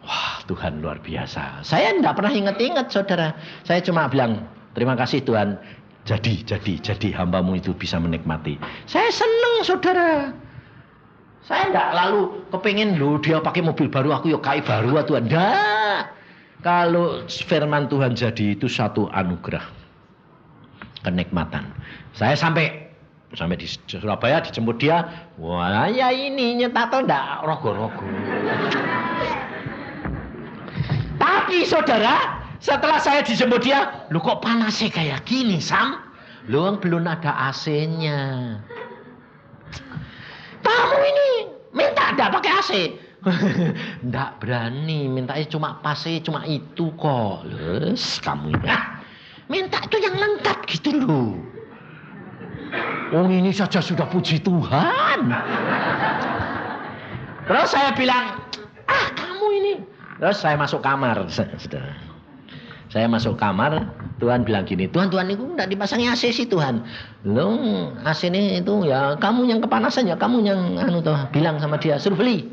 wah, Tuhan luar biasa. Saya tidak pernah ingat-ingat, saudara. Saya cuma bilang, terima kasih Tuhan. Jadi hambamu itu bisa menikmati. Saya senang, saudara. Saya tidak lalu kepingin loh dia pakai mobil baru, aku yuk kayak baru Tuhan. Enggak. Kalau firman Tuhan jadi itu satu anugerah, kenikmatan. Saya sampai di Surabaya, dijemput dia. Wah, ya ini nyetato ndak rogo-rogo. Tapi saudara, setelah saya dijemput dia, lu kok panasnya kayak gini, Sam? Lu belum ada AC-nya. Kamu ini minta ndak pakai AC? Ndak berani, mintanya cuma pase, cuma itu kok. Les, kamu ini minta itu yang lengkap gitu loh. Oh, ini saja sudah puji Tuhan. Terus saya bilang, kamu ini. Terus saya masuk kamar, saudara. Saya masuk kamar, Tuhan bilang gini, Tuhan itu enggak dipasangi AC sih Tuhan. Loh, AC ini itu ya kamu yang kepanasan ya, kamu yang bilang sama dia, suruh beli.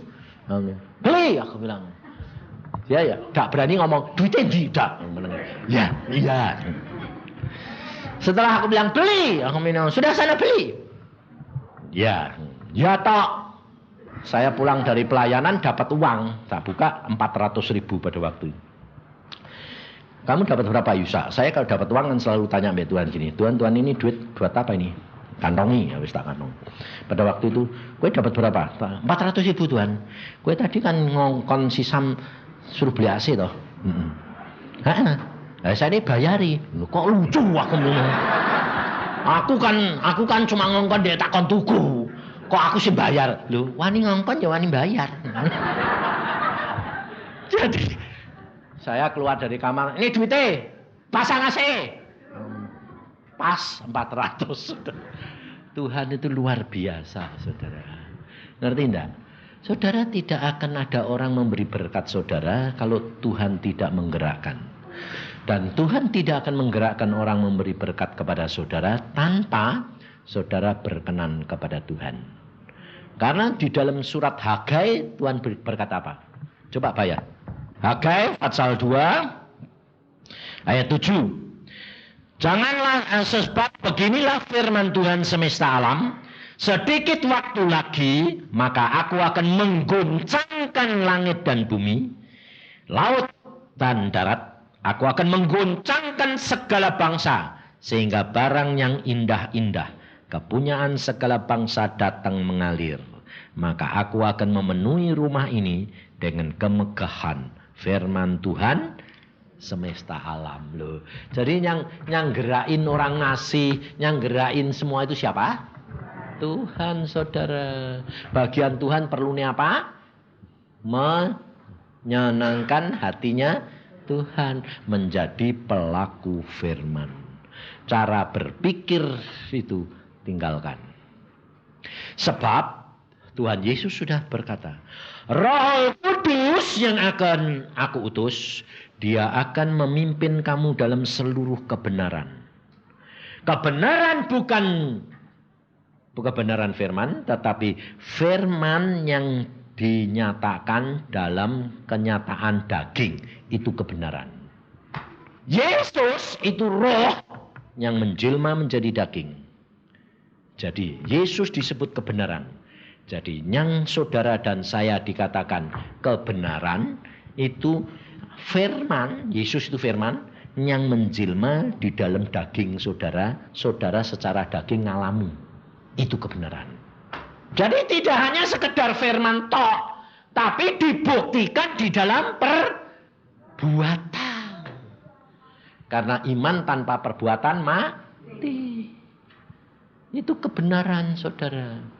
Beli, aku bilang. Dia ya enggak berani ngomong, duitnya tidak. Ya, iya. Setelah aku bilang beli, aku bilang, sudah sana beli. Ya tok. Saya pulang dari pelayanan dapat uang, tak buka 400.000 pada waktu itu. Kamu dapat berapa Yusa? Saya kalau dapat uang kan selalu tanya mbak Tuhan gini, Tuhan ini duit buat apa ini? Kantongi, habis tak kantong. Pada waktu itu, gue dapat berapa? 400.000 Tuhan. Gue tadi kan ngongkon si Sam suruh beli AC toh. Saya ini bayari. Loh, kok lucu aku ngomong. Aku kan cuma ngongkon dia takon tuku. Kok aku sih bayar? Loh, wani ngongkon ya wani bayar. Jadi saya keluar dari kamar, ini duitnya, pasang AC. Pas 400. Tuhan itu luar biasa, saudara. Ngerti enggak? Saudara, tidak akan ada orang memberi berkat saudara kalau Tuhan tidak menggerakkan. Dan Tuhan tidak akan menggerakkan orang memberi berkat kepada saudara tanpa saudara berkenan kepada Tuhan. Karena di dalam surat Hagai Tuhan berkata apa? Coba bayar. Hagai pasal 2 ayat 7. Janganlah sebab beginilah firman Tuhan semesta alam, sedikit waktu lagi maka aku akan menggoncangkan langit dan bumi, laut dan darat. Aku akan menggoncangkan segala bangsa sehingga barang yang indah-indah kepunyaan segala bangsa datang mengalir. Maka aku akan memenuhi rumah ini dengan kemegahan firman Tuhan semesta alam loh. Jadi yang gerain orang ngasih, yang gerain semua itu siapa? Tuhan, saudara. Bagian Tuhan perlunya apa? Menyenangkan hatinya Tuhan, menjadi pelaku firman. Cara berpikir itu tinggalkan. Sebab Tuhan Yesus sudah berkata, Roh Kudus yang akan aku utus, dia akan memimpin kamu dalam seluruh kebenaran. Kebenaran bukan kebenaran firman, tetapi firman yang dinyatakan dalam kenyataan daging. Itu kebenaran. Yesus itu roh yang menjelma menjadi daging. Jadi Yesus disebut kebenaran. Jadi yang saudara dan saya dikatakan kebenaran itu firman, Yesus itu firman yang menjelma di dalam daging saudara, saudara secara daging ngalami. Itu kebenaran. Jadi tidak hanya sekedar firman tok, tapi dibuktikan di dalam perbuatan. Karena iman tanpa perbuatan mati. Itu kebenaran, saudara.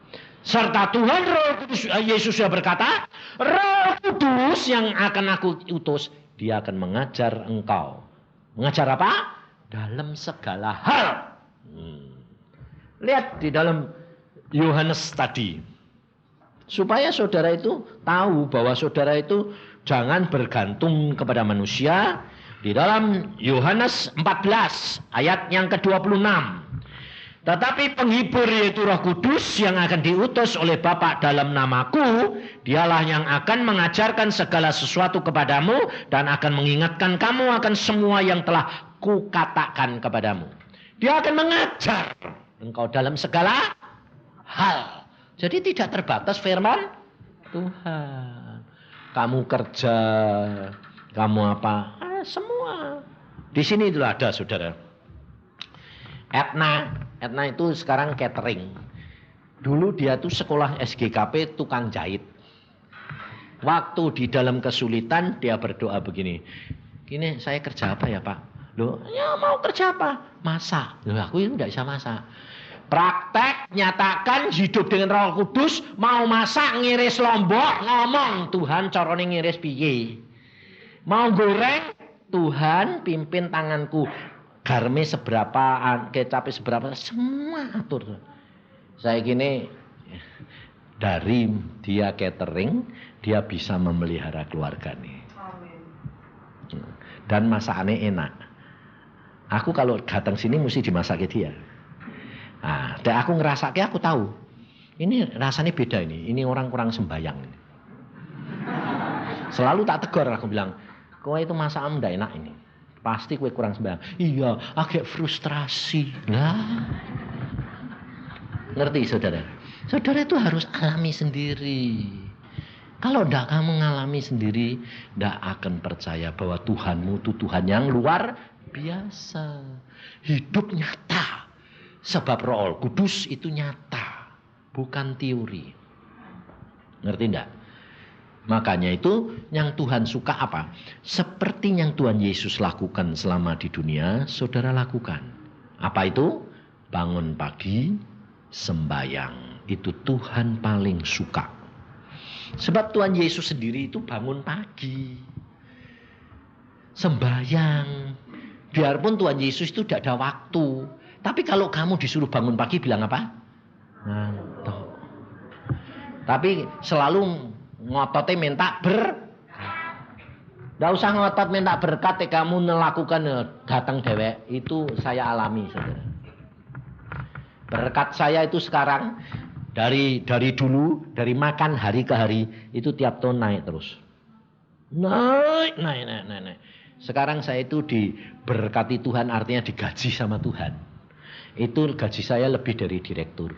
Serta Tuhan Roh Kudus, Yesus sudah berkata, Roh Kudus yang akan aku utus, dia akan mengajar engkau. Mengajar apa? Dalam segala hal. Lihat di dalam Yohanes tadi. Supaya saudara itu tahu bahwa saudara itu jangan bergantung kepada manusia. Di dalam Yohanes 14 ayat yang ke-26. Tetapi penghibur yaitu Roh Kudus yang akan diutus oleh Bapa dalam namaku, dialah yang akan mengajarkan segala sesuatu kepadamu dan akan mengingatkan kamu akan semua yang telah kukatakan kepadamu. Dia akan mengajar engkau dalam segala hal. Jadi tidak terbatas firman Tuhan. Kamu kerja, kamu apa? Semua. Di sini itu ada, saudara. Etna itu sekarang catering. Dulu dia tuh sekolah SGKP tukang jahit. Waktu di dalam kesulitan dia berdoa begini. Gini, saya kerja apa ya Pak? Loh, ya mau kerja apa? Masak. Loh, aku itu tidak bisa masak. Praktek, nyatakan hidup dengan Roh Kudus, mau masak ngiris lombok, ngomong Tuhan carane ngiris piye. Mau goreng, Tuhan pimpin tanganku. Garme seberapa, kecapnya seberapa, semua atur. Saya gini, dari dia catering, dia bisa memelihara keluarga nih. Dan masakannya enak. Aku kalau datang sini mesti dimasaknya dia. Nah, dan aku ngerasaknya aku tahu. Ini rasanya beda ini. Ini orang kurang sembayang. Selalu tak tegur, aku bilang, kowe itu masakan ndak enak ini. Pasti kue kurang sembahyang. Iya, agak frustrasi. Nah, ngerti saudara? Saudara itu harus alami sendiri. Kalau tidak kamu mengalami sendiri, tidak akan percaya bahwa Tuhanmu itu Tuhan yang luar biasa. Hidup nyata. Sebab Roh Kudus itu nyata, bukan teori. Ngerti enggak? Makanya itu yang Tuhan suka apa? Seperti yang Tuhan Yesus lakukan selama di dunia, saudara lakukan. Apa itu? Bangun pagi, sembahyang. Itu Tuhan paling suka. Sebab Tuhan Yesus sendiri itu bangun pagi, sembahyang. Biarpun Tuhan Yesus itu tidak ada waktu. Tapi kalau kamu disuruh bangun pagi bilang apa? Ngantuk. Tapi selalu ngototnya minta Nggak usah ngotot minta berkat, kamu melakukan datang dewek. Itu saya alami, saudara. Berkat saya itu sekarang dari dulu, dari makan hari ke hari itu tiap tahun naik terus. Naik. Sekarang saya itu diberkati Tuhan, artinya digaji sama Tuhan. Itu gaji saya lebih dari direktur.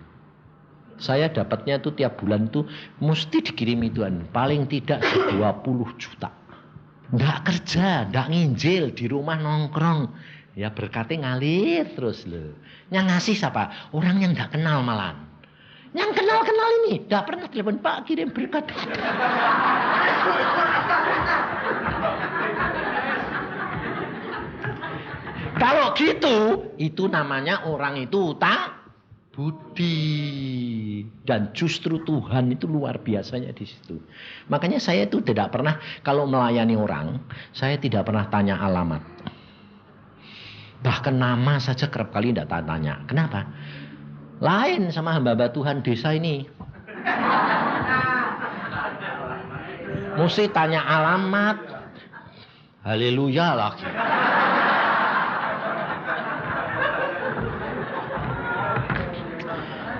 Saya dapatnya itu tiap bulan itu mesti dikirimi Tuhan. Paling tidak 20 juta. Nggak kerja, nggak nginjil, di rumah nongkrong. Ya berkatnya ngalir terus loh. Yang ngasih siapa? Orang yang nggak kenal malahan. Yang kenal-kenal ini nggak pernah telepon, Pak kirim berkat. Kalau gitu, itu namanya orang itu utang budi. Dan justru Tuhan itu luar biasanya di situ. Makanya saya itu tidak pernah, kalau melayani orang, saya tidak pernah tanya alamat. Bahkan nama saja kerap kali tidak tanya. Kenapa? Lain sama hamba-hamba Tuhan desa ini. Mesti tanya alamat. Haleluya lagi.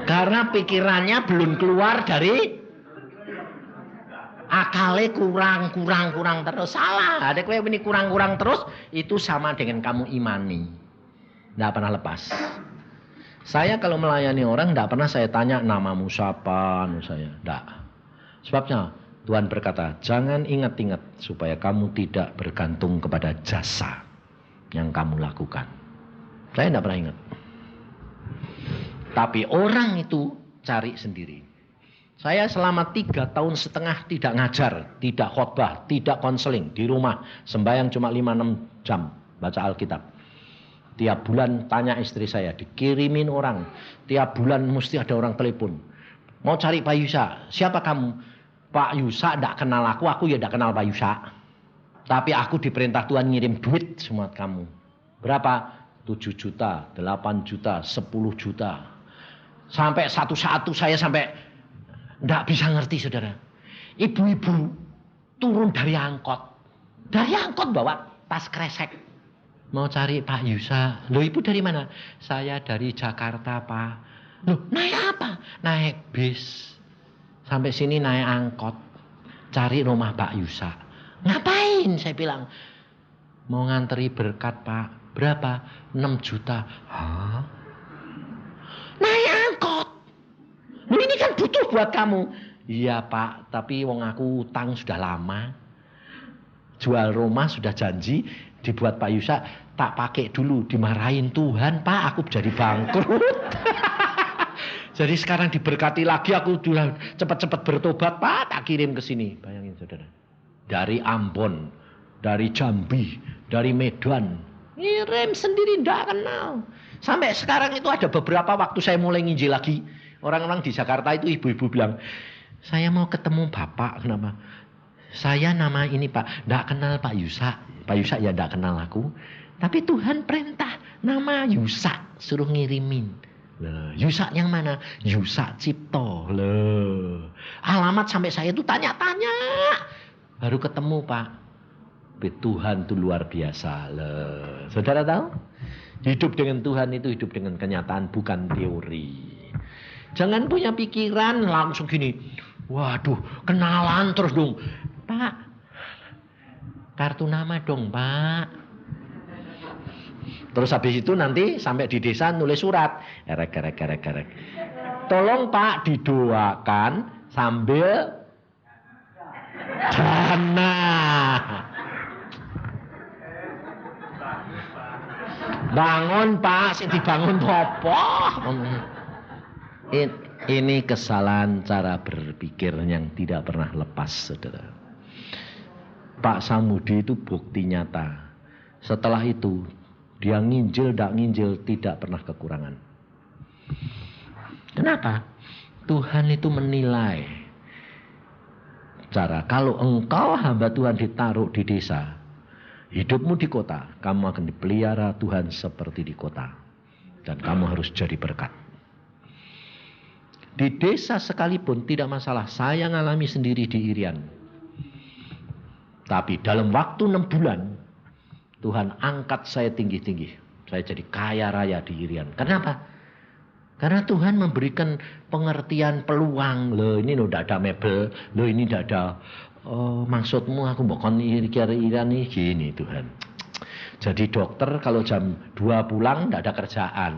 Karena pikirannya belum keluar dari akalnya kurang terus. Salah. Ada kue ini kurang terus, itu sama dengan kamu imani. Tidak pernah lepas. Saya kalau melayani orang tidak pernah saya tanya namamu siapa, saya. Tidak. Sebabnya Tuhan berkata, jangan ingat-ingat supaya kamu tidak bergantung kepada jasa yang kamu lakukan. Saya tidak pernah ingat. Tapi orang itu cari sendiri. Saya selama 3,5 tahun tidak ngajar, tidak khotbah, tidak konseling di rumah. Sembahyang cuma 5-6 jam baca Alkitab. Tiap bulan tanya istri saya, dikirimin orang. Tiap bulan mesti ada orang telepon. Mau cari Pak Yusa, siapa kamu? Pak Yusa tidak kenal aku ya tidak kenal Pak Yusa. Tapi aku diperintah Tuhan ngirim duit semua kamu. Berapa? 7 juta, 8 juta, 10 juta. Sampai satu saya sampai tidak bisa ngerti, saudara. Ibu-ibu turun dari angkot. Dari angkot bawa tas kresek. Mau cari Pak Yusa. Loh, ibu dari mana? Saya dari Jakarta, Pak. Loh, naik apa? Naik bis. Sampai sini naik angkot. Cari rumah Pak Yusa. Ngapain? Saya bilang. Mau nganteri berkat, Pak. Berapa? 6 juta. Hah? Naik angkot. Loh, ini kan butuh buat kamu. Iya Pak, tapi wong aku utang sudah lama. Jual rumah sudah janji, dibuat Pak Yusa, tak pakai dulu, dimarahin Tuhan, Pak, aku jadi bangkrut. Jadi sekarang diberkati lagi, aku cepat-cepat bertobat, Pak, tak kirim ke sini. Bayangin saudara. Dari Ambon, dari Jambi, dari Medan, ngirim sendiri, tidak kenal. Sampai sekarang itu ada beberapa waktu saya mulai nginjil lagi. Orang-orang di Jakarta itu ibu-ibu bilang, saya mau ketemu Bapak. Kenapa? Saya nama ini Pak. Tidak kenal Pak Yusa. Pak Yusa ya tidak kenal aku. Tapi Tuhan perintah nama Yusa. Suruh ngirimin. Loh, Yusa yang mana? Yusa Cipto. Loh. Alamat sampai saya itu tanya-tanya. Baru ketemu Pak. Tuhan itu luar biasa. Loh. Saudara tahu? Hidup dengan Tuhan itu hidup dengan kenyataan, bukan teori. Jangan punya pikiran langsung gini. Waduh, kenalan terus dong. Pak, kartu nama dong, Pak. Terus habis itu nanti sampai di desa nulis surat. Erek. Tolong Pak didoakan sambil Dana. Bangun Pak, sing dibangun apa? Ini kesalahan cara berpikir yang tidak pernah lepas, saudara. Pak Samudi itu bukti nyata. Setelah itu, dia nginjil, tidak pernah kekurangan. Kenapa? Tuhan itu menilai. Cara, kalau engkau hamba Tuhan ditaruh di desa, hidupmu di kota, kamu akan dipelihara Tuhan seperti di kota. Dan kamu harus jadi berkat. Di desa sekalipun tidak masalah. Saya ngalami sendiri di Irian. Tapi dalam waktu 6 bulan, Tuhan angkat saya tinggi-tinggi. Saya jadi kaya raya di Irian. Kenapa? Karena Tuhan memberikan pengertian peluang. Loh ini udah ada mebel. Loh ini udah ada. Oh, maksudmu aku bukan Irian nih. Gini Tuhan. Jadi dokter kalau jam 2 pulang tidak ada kerjaan.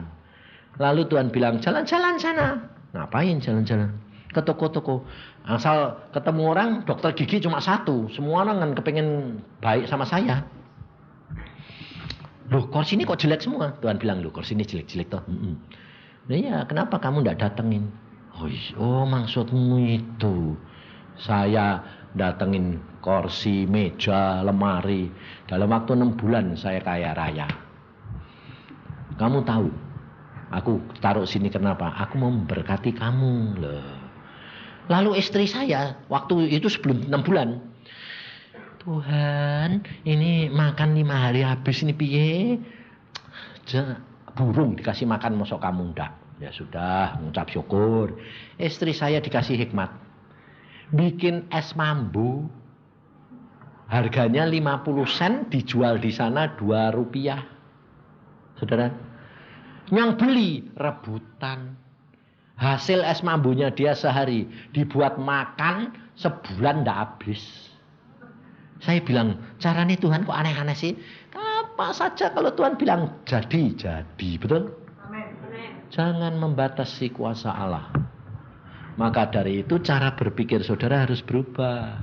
Lalu Tuhan bilang jalan-jalan sana. Ngapain jalan-jalan? Ke toko-toko. Asal ketemu orang, dokter gigi cuma 1. Semua orang kan kepengen baik sama saya. Loh kursi ini kok jelek semua? Tuhan bilang, loh kursi ini jelek-jelek toh. Nah ya kenapa kamu tidak datengin? Oh maksudmu itu. Saya datengin kursi, meja, lemari. Dalam waktu 6 bulan saya kaya raya. Kamu tahu? Aku taruh sini kenapa? Aku mau memberkati kamu. Lalu istri saya waktu itu sebelum 6 bulan. Tuhan, ini makan 5 hari habis ini piye? Burung dikasih makan mosok kamu ndak. Ya sudah, mengucap syukur. Istri saya dikasih hikmat. Bikin es mambu. Harganya 50 sen, dijual di sana 2 rupiah. Saudara, yang beli rebutan. Hasil es mambunya dia sehari dibuat makan sebulan ndak habis. Saya bilang, caranya Tuhan kok aneh-aneh sih? Apa saja kalau Tuhan bilang jadi, betul? Amen. Jangan membatasi kuasa Allah. Maka dari itu cara berpikir saudara harus berubah.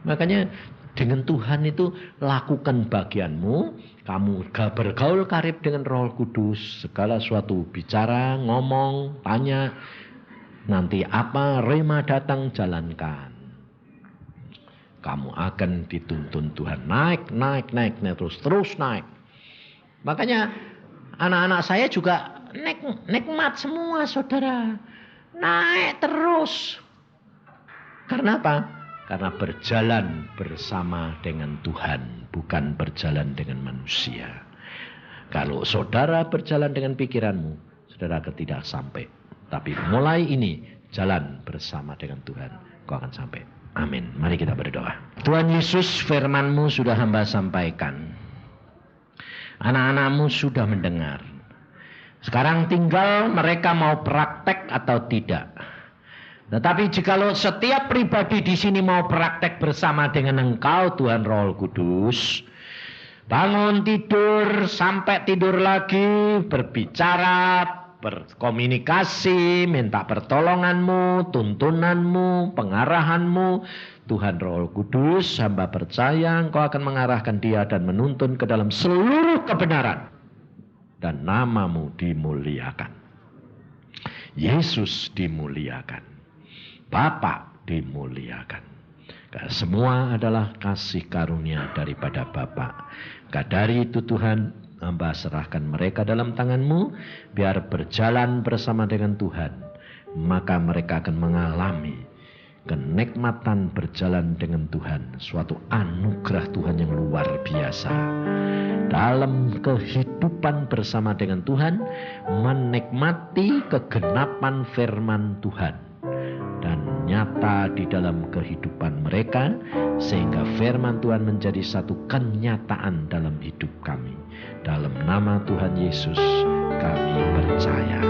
Makanya dengan Tuhan itu lakukan bagianmu. Kamu bergaul karib dengan Roh Kudus. Segala suatu bicara, ngomong, tanya. Nanti apa rema datang jalankan. Kamu akan dituntun Tuhan. Naik, terus naik. Makanya anak-anak saya juga nikmat semua saudara. Naik terus. Karena apa? Karena berjalan bersama dengan Tuhan, bukan berjalan dengan manusia. Kalau saudara berjalan dengan pikiranmu, saudara tidak sampai. Tapi mulai ini, jalan bersama dengan Tuhan, kau akan sampai. Amin. Mari kita berdoa. Tuhan Yesus, firman-Mu sudah hamba sampaikan. Anak-anak-Mu sudah mendengar. Sekarang tinggal mereka mau praktek atau tidak. Tetapi jikalau setiap pribadi di sini mau praktek bersama dengan Engkau Tuhan Roh Kudus, bangun tidur sampai tidur lagi, berbicara, berkomunikasi, minta pertolongan-Mu, tuntunan-Mu, pengarahan-Mu, Tuhan Roh Kudus, hamba percaya Engkau akan mengarahkan dia dan menuntun ke dalam seluruh kebenaran, dan nama-Mu dimuliakan, Yesus dimuliakan, Bapa dimuliakan. Semua adalah kasih karunia daripada Bapa. Dari itu Tuhan, hamba serahkan mereka dalam tangan-Mu, biar berjalan bersama dengan Tuhan. Maka mereka akan mengalami kenikmatan berjalan dengan Tuhan. Suatu anugerah Tuhan yang luar biasa. Dalam kehidupan bersama dengan Tuhan, menikmati kegenapan firman Tuhan. Dan nyata di dalam kehidupan mereka, sehingga firman Tuhan menjadi satu kenyataan dalam hidup kami. Dalam nama Tuhan Yesus kami percaya.